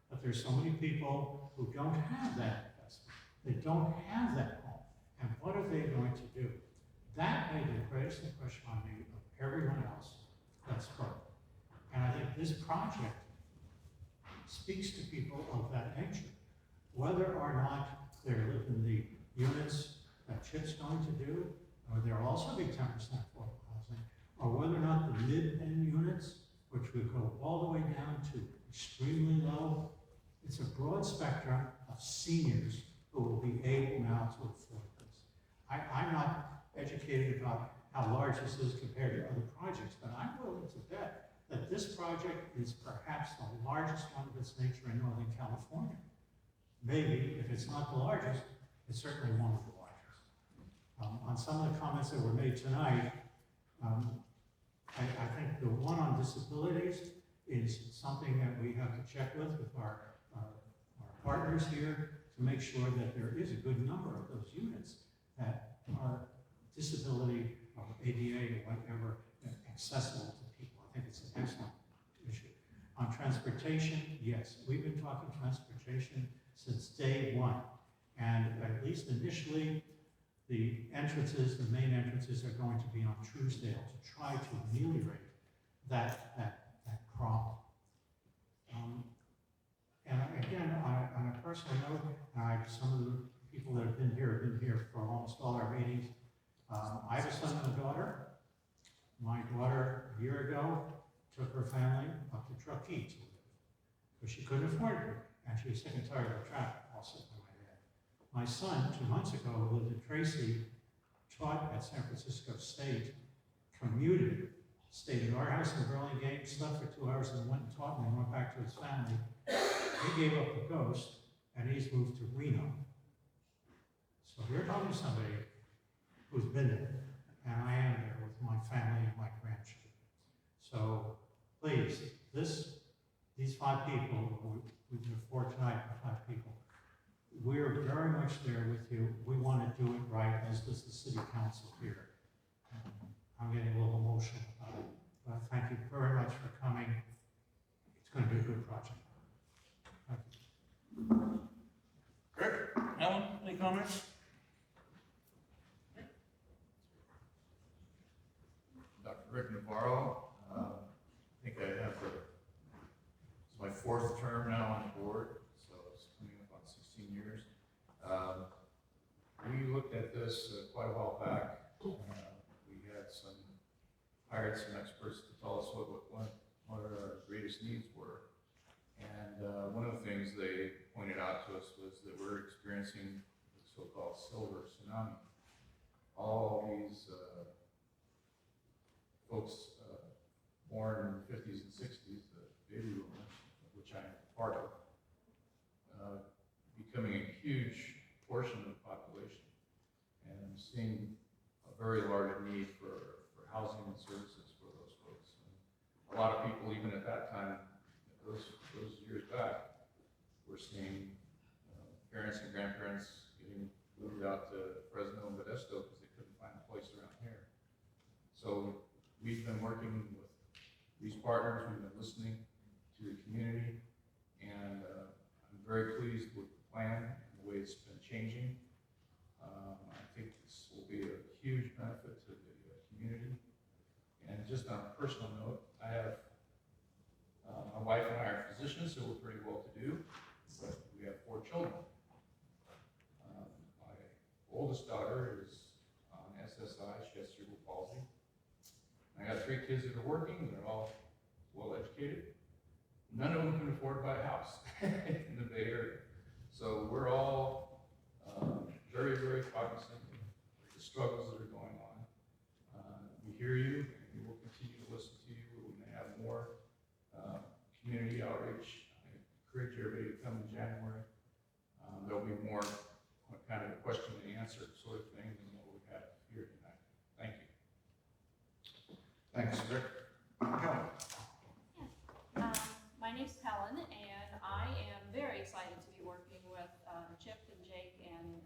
But there's so many people who don't have that investment. They don't have that home. And what are they going to do? That made the greatest impression on me of everyone else that spoke. And I think this project speaks to people of that nature. Whether or not they live in the units that Chip's going to do, or there'll also be 10% affordable housing, or whether or not the mid-end units, which would go all the way down to extremely low, it's a broad spectrum of seniors who will be able now to afford this. I'm not educated about how large this is compared to other projects, but I'm willing to bet that this project is perhaps the largest one of its nature in Northern California. Maybe, if it's not the largest, it's certainly one of the largest. On some of the comments that were made tonight, I think the one on disabilities is something that we have to check with our partners here to make sure that there is a good number of those units that are disability or ADA or whatever accessible to people. I it's an excellent issue. On transportation, yes, we've been talking transportation since day one. And at least initially, the entrances, the main entrances are going to be on Truesdale to try to ameliorate that problem. And again, on a personal note, some of the people that have been here for almost all our meetings. I have a son and a daughter. My daughter, a year ago, took her family up to Truckee to live, because she couldn't afford it, and she was sick and tired of the traffic, all sitting on my head. My son, 2 months ago, who lived in Tracy, taught at San Francisco State, commuted, stayed at our house in Burlingame, slept for 2 hours, and went and taught, and then went back to his family. He gave up the ghost, and he's moved to Reno. So we're talking to somebody who's been there, and I am there with my family and my grandchildren. So please, these 5 people, we've been fortunate tonight for 5 people, we're very much there with you. We want to do it right, as does the city council here. I'm getting a little emotional about it, but thank you very much for coming. It's going to be a good project. Thank you. Rick, Alan, any comments? Dr. Rick Navarro. I think I have it's my 4th term now on the board, so it's coming up on 16 years. We looked at this quite a while back. We had hired some experts to tell us what our greatest needs were. And one of the things they pointed out to us was that we're experiencing the so-called silver tsunami. All these folks born in the 50s and 60s, the baby boomers, which I'm part of, becoming a huge portion of the population, and seeing a very large need for housing and services for those folks. And a lot of people, even at that time, those years back, were seeing parents and grandparents getting moved out to Fresno and Modesto because they couldn't find a place around here. So we've been working with these partners, we've been listening to the community, and I'm very pleased with the plan and the way it's been changing. I think this will be a huge benefit to the community. And just on a personal note, I have, my wife and I are physicians, so we're pretty well to do, but we have 4 children. My oldest daughter is on SSI, she has cerebral palsy. I got 3 kids that are working, they're all well educated. None of them can afford to buy a house in the Bay Area. So we're all very, very cognizant of the struggles that are going on. We hear you, and we will continue to listen to you. We may have more community outreach. I encourage everybody to come in January. There'll be more kind of a question and answer sort of thing than what we have here tonight. Thank you. Thanks, Rick. Helen. My name's Helen, and I am very excited to be working with Chip and Jake and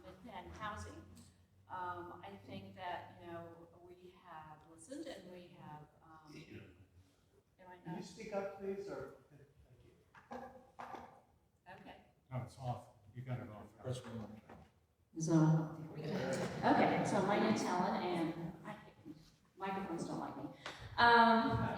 Mid-Penn Housing. I think that, we have listened and we have, am I Can not? you speak up, please, or? Okay. No, it's off. You got it off. Press 1 more time. So, okay, so my name's Helen, and microphones don't like me.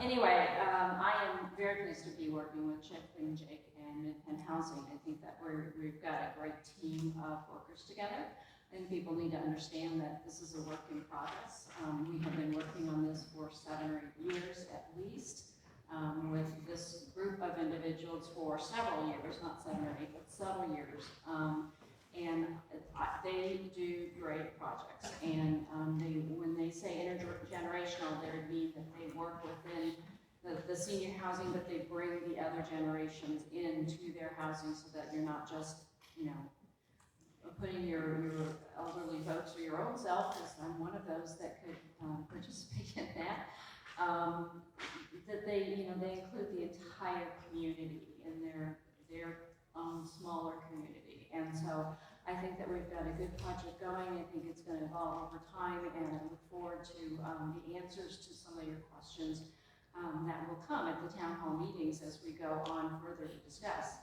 Anyway, I am very pleased to be working with Chip and Jake and Mid-Penn Housing. I think that we've got a great team of workers together, and people need to understand that this is a work in progress. We have been working on this for 7 or 8 years at least, with this group of individuals for several years, not 7 or 8, but several years. And they do great projects. And when they say intergenerational, they mean that they work within the senior housing, but they bring the other generations into their housing so that you're not just, putting your elderly folks or your own self, because I'm one of those that could participate in that. That they include the entire community in their own smaller community. And so I think that we've got a good project going. I think it's going to evolve over time, and I look forward to the answers to some of your questions that will come at the town hall meetings as we go on further to discuss.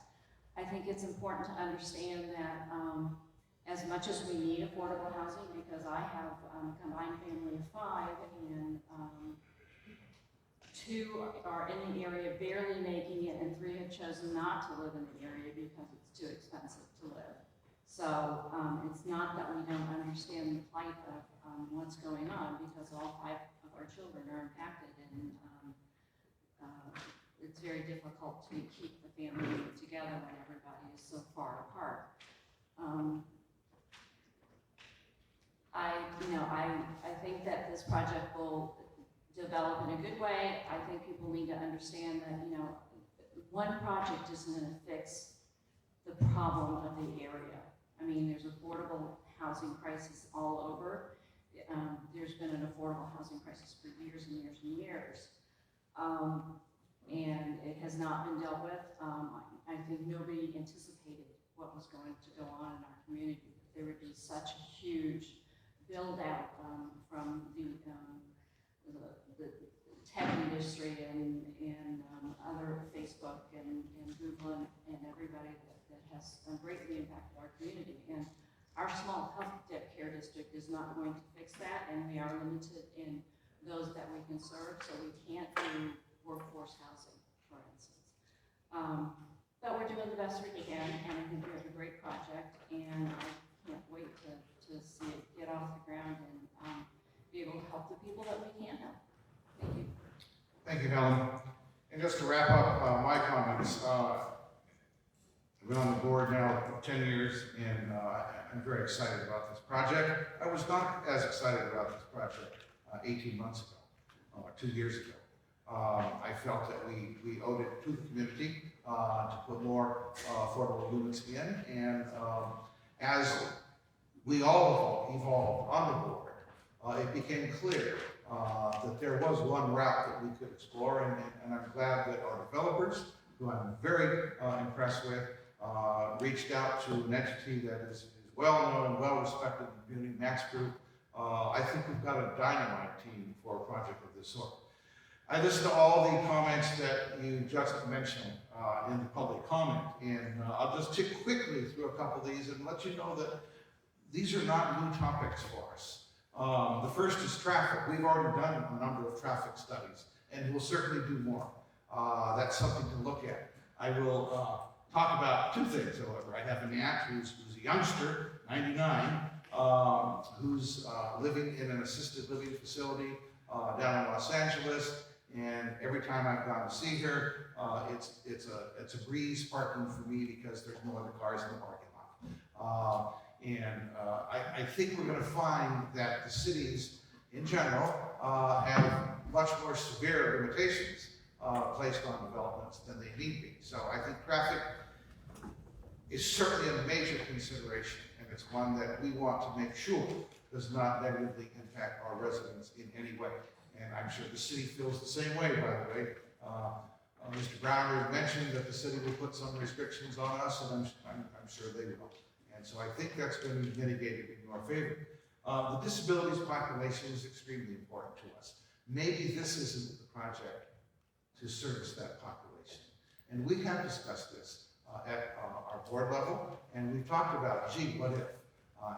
I think it's important to understand that as much as we need affordable housing, because I have a combined family of 5, and 2 are in the area barely making it, and 3 have chosen not to live in the area because it's too expensive to live. So it's not that we don't understand the plight of what's going on, because all 5 of our children are impacted, and it's very difficult to keep the family together when everybody is so far apart. I think that this project will develop in a good way. I think people need to understand that, one project isn't going to fix the problem of the area. I mean, there's affordable housing crisis all over. There's been an affordable housing crisis for years and years and years. And it has not been dealt with. I think nobody anticipated what was going to go on in our community. There would be such a huge build out from the tech industry and other Facebook and Google and everybody that has greatly impacted our community. And our small health care district is not going to fix that, and we are limited in those that we can serve, so we can't do workforce housing, for instance. But we're doing the best we can, and I think we have a great project, and I can't wait to see it get off the ground and be able to help the people that we can help. Thank you. Thank you, Helen. And just to wrap up my comments, I've been on the board now for 10 years, and I'm very excited about this project. I was not as excited about this project 18 months ago, 2 years ago. I felt that we owed it to the community to put more affordable units in, and as we all evolved on the board, it became clear that there was one route that we could explore, and I'm glad that our developers, who I'm very impressed with, reached out to an entity that is well known, well respected in the community, Max Group. I think we've got a dynamite team for a project of this sort. I listened to all the comments that you just mentioned in the public comment, and I'll just tick quickly through a couple of these and let you know that these are not new topics for us. The first is traffic. We've already done a number of traffic studies, and we'll certainly do more. That's something to look at. I will talk about 2 things, however. I have an aunt who's a youngster, 99, who's living in an assisted living facility down in Los Angeles, and every time I've gone to see her, it's a breeze parking for me because there's no other cars in the parking lot. I think we're going to find that the cities in general have much more severe limitations placed on developments than they need be. So I think traffic is certainly a major consideration, and it's one that we want to make sure does not negatively impact our residents in any way. And I'm sure the city feels the same way, by the way. Mr. Browner mentioned that the city will put some restrictions on us, and I'm sure they will. And so I think that's going to be mitigated in our favor. The disabilities population is extremely important to us. Maybe this isn't the project to service that population. And we have discussed this at our board level, and we've talked about, gee, what if?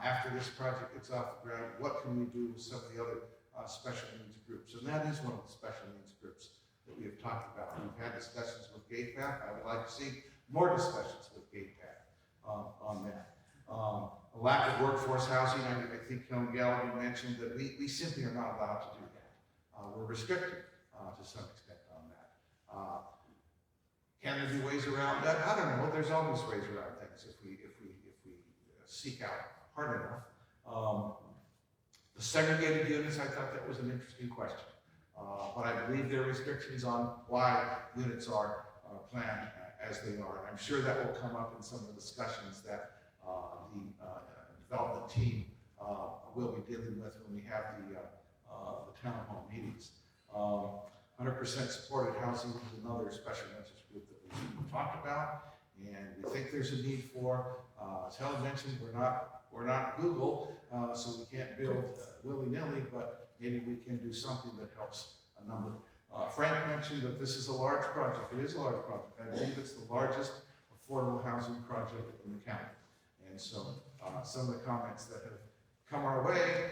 After this project gets off the ground, what can we do with some of the other special needs groups? And that is one of the special needs groups that we have talked about. We've had discussions with GatePath. I would like to see more discussions with GatePath on that. A lack of workforce housing, I think Helen Gallagher mentioned that we simply are not allowed to do that. We're restricted to some extent on that. Can there be ways around that? I don't know. There's always ways around things if we seek out hard enough. The segregated units, I thought that was an interesting question. But I believe there are restrictions on why units are planned as they are. And I'm sure that will come up in some of the discussions that the development team will be dealing with when we have the town hall meetings. 100% supported housing is another special interest group that we talked about, and we think there's a need for. As Helen mentioned, we're not Google, so we can't build willy-nilly, but maybe we can do something that helps a number. Frank mentioned that this is a large project. It is a large project. I believe it's the largest affordable housing project in the county. And so some of the comments that have come our way,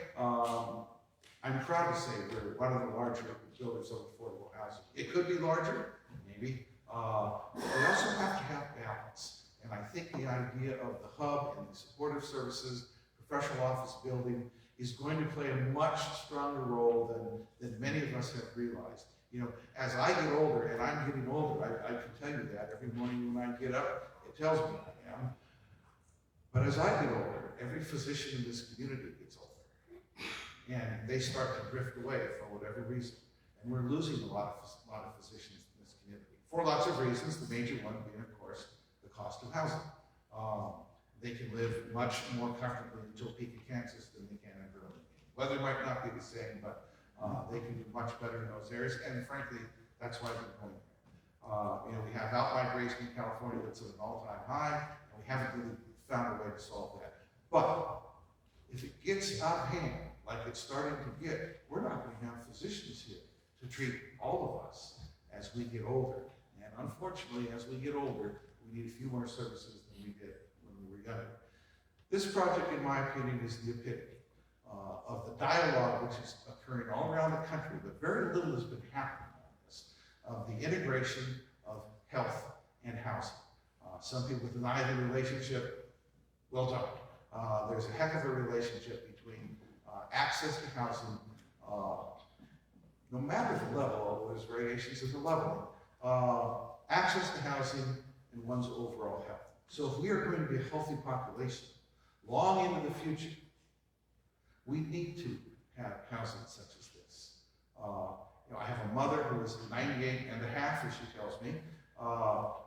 I'm proud to say we're one of the larger builders of affordable housing. It could be larger, maybe. But we also have to have balance. And I think the idea of the hub and the supportive services, professional office building is going to play a much stronger role than many of us have realized. You know, as I get older, and I'm getting older, I can tell you that every morning when I get up, it tells me I am. But as I get older, every physician in this community gets older. And they start to drift away for whatever reason. And we're losing a lot of physicians in this community for lots of reasons, the major one being, of course, the cost of housing. They can live much more comfortably in Topeka, Kansas than they can in Burlingame. Weather might not be the same, but they can do much better in those areas, and frankly, that's why they're going there. You know, we have out-migration in California that's at an all-time high, and we haven't really found a way to solve that. But if it gets out of hand, like it's starting to get, we're not going to have physicians here to treat all of us as we get older. And unfortunately, as we get older, we need a few more services than we did when we were younger. This project, in my opinion, is the epitome of the dialogue which is occurring all around the country, but very little has been happening on this, of the integration of health and housing. Some people deny the relationship. Well done. There's a heck of a relationship between access to housing, no matter the level, although there's variations in the leveling, access to housing and one's overall health. So if we are going to be a healthy population long into the future, we need to have housing such as this. You know, I have a mother who is 98 and a half, as she tells me,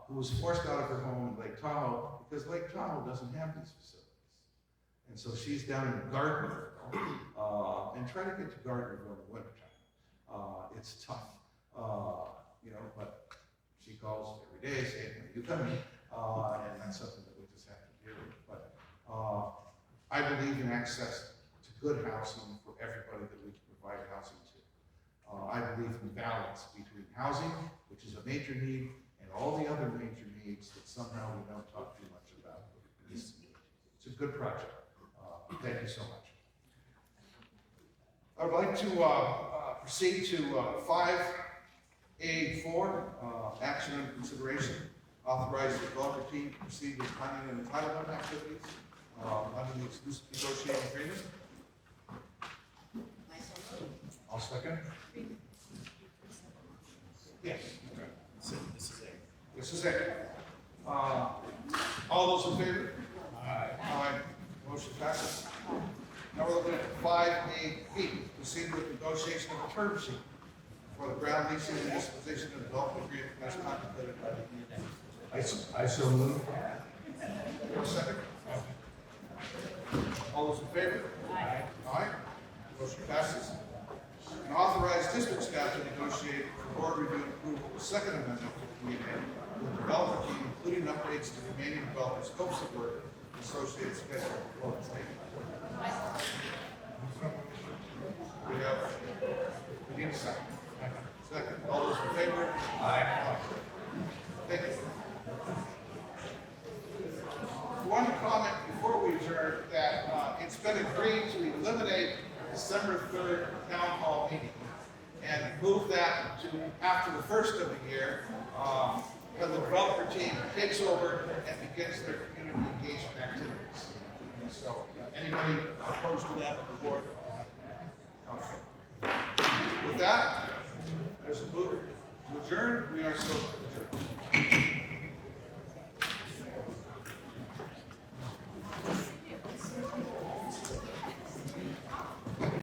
who was forced out of her home in Lake Tahoe because Lake Tahoe doesn't have these facilities. And so she's down in Gardner, and trying to get to Gardner during the wintertime. It's tough, you know, but she calls every day saying, "Are you coming?" And that's something that we just have to deal with. But I believe in access to good housing for everybody that we can provide housing to. I believe in balance between housing, which is a major need, and all the other major needs that somehow we don't talk too much about. It's a good project. Thank you so much. I would like to proceed to 5A4, action and consideration. Authorize the developer team to proceed with planning and entitlement activities under the exclusive negotiating agreement. I'll second. Yes. Okay. This is it. This is it. All those in favor? Aye. Aye. Motion passes. Now we're looking at 5A, proceed with negotiation of a term sheet for the ground leasing and disposition of development agreement as contemplated by the community. I so move. Second. All those in favor? Aye. Aye. Motion passes. And authorize district staff to negotiate for board review and approval the second amendment to the community with the developer team, including updates to the remaining developer scopes of work and associated schedule of performance. We need a second. Second. All those in favor? Aye. Thank you. One comment before we adjourn that it's been agreed to eliminate December 3rd town hall meeting and move that to after the first of the year when the developer team takes over and begins their community engagement activities. So, anybody opposed to that on the board? Okay. With that, there's a move to adjourn. We are so adjourned.